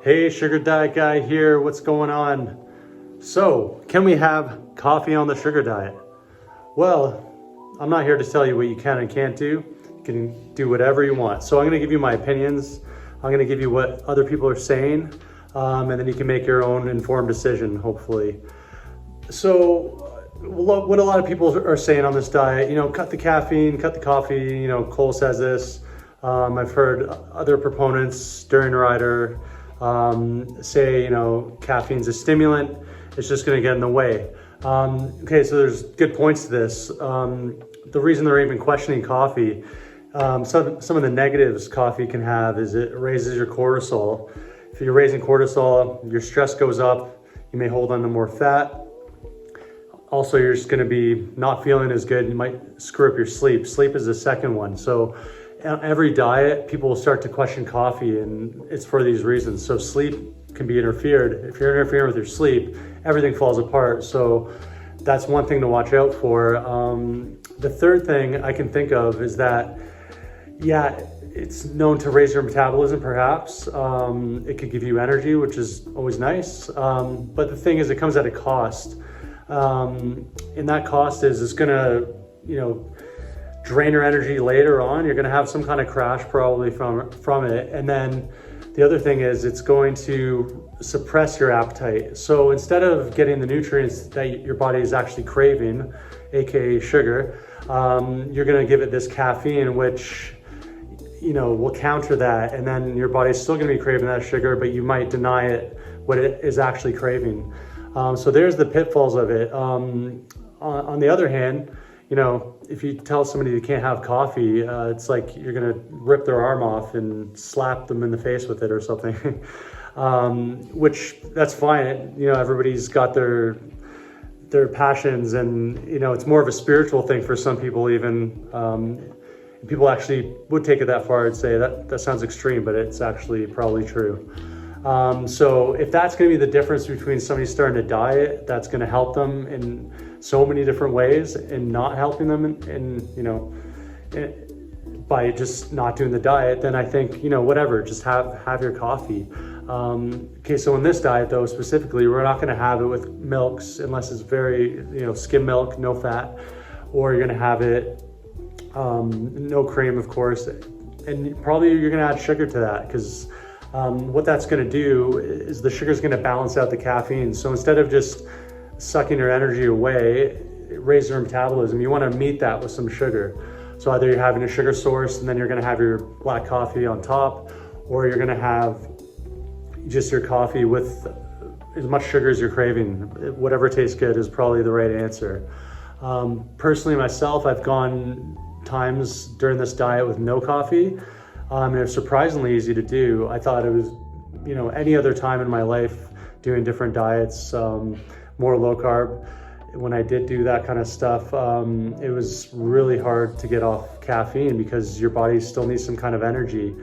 Hey, sugar diet guy here. What's going on? So, can we have coffee on the sugar diet? Well, I'm not here to tell you what you can and can't do. You can do whatever you want. So I'm going to give you my opinions. I'm going to give you what other people are saying, and then you can make your own informed decision, hopefully. So, what a lot of people are saying on this diet, cut the caffeine, cut the coffee. Cole says this. I've heard other proponents during Rider say, caffeine's a stimulant. It's just going to get in the way. Okay, so there's good points to this. The reason they're even questioning coffee, some of the negatives coffee can have is it raises your cortisol. If you're raising cortisol, your stress goes up. You may hold on to more fat. Also, you're just going to be not feeling as good. You might screw up your sleep. Sleep is the second one. So every diet, people will start to question coffee, and it's for these reasons. So sleep can be interfered. If you're interfering with your sleep, everything falls apart. So that's one thing to watch out for. The third thing I can think of is that, yeah, it's known to raise your metabolism, perhaps. It could give you energy, which is always nice. But the thing is, it comes at a cost. And that cost is it's gonna, drain your energy later on. You're gonna have some kind of crash probably from it. And then the other thing is it's going to suppress your appetite. So instead of getting the nutrients that your body is actually craving, AKA sugar, you're gonna give it this caffeine, which will counter that. And then your body's still gonna be craving that sugar, but you might deny it what it is actually craving. So there's the pitfalls of it. On the other hand, if you tell somebody you can't have coffee, it's like you're gonna rip their arm off and slap them in the face with it or something. Which that's fine. Everybody's got their passions, and it's more of a spiritual thing for some people even. People actually would take it that far and say that sounds extreme, but it's actually probably true. So if that's going to be the difference between somebody starting a diet that's going to help them in so many different ways and not helping them by just not doing the diet, then I think, whatever, just have your coffee. Okay, so in this diet though, specifically, we're not going to have it with milks unless it's very, skim milk, no fat, or you're going to have it, no cream, of course. And probably you're going to add sugar to that because what that's going to do is the sugar is going to balance out the caffeine. So instead of just sucking your energy away, it raises your metabolism. You want to meet that with some sugar. So either you're having a sugar source and then you're going to have your black coffee on top, or you're going to have just your coffee with as much sugar as you're craving. Whatever tastes good is probably the right answer. Personally, myself, I've gone times during this diet with no coffee. And it's surprisingly easy to do. I thought it was, any other time in my life doing different diets, more low carb. When I did do that kind of stuff, it was really hard to get off caffeine because your body still needs some kind of energy.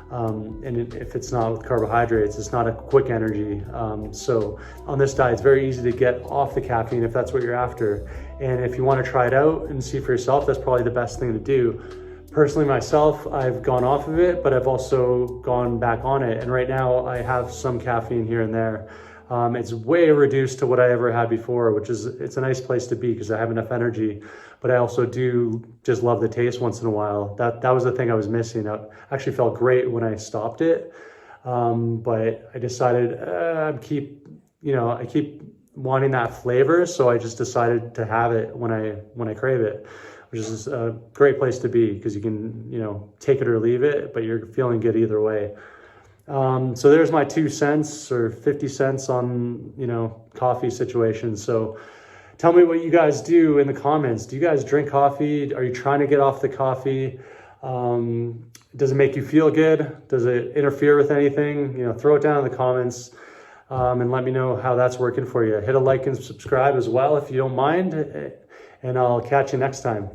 And if it's not with carbohydrates, it's not a quick energy. So on this diet, it's very easy to get off the caffeine if that's what you're after. And if you want to try it out and see for yourself, that's probably the best thing to do. Personally, myself, I've gone off of it, but I've also gone back on it. And right now I have some caffeine here and there. It's way reduced to what I ever had before, which is, it's a nice place to be because I have enough energy, but I also do just love the taste once in a while. That was the thing I was missing. I actually felt great when I stopped it. But I decided I keep wanting that flavor. So I just decided to have it when I crave it, which is a great place to be because you can, take it or leave it, but you're feeling good either way. So there's my 2 cents or 50 cents on, coffee situation. So tell me what you guys do in the comments. Do you guys drink coffee? Are you trying to get off the coffee? Does it make you feel good? Does it interfere with anything? Throw it down in the comments. And let me know how that's working for you. Hit a like and subscribe as well if you don't mind. And I'll catch you next time.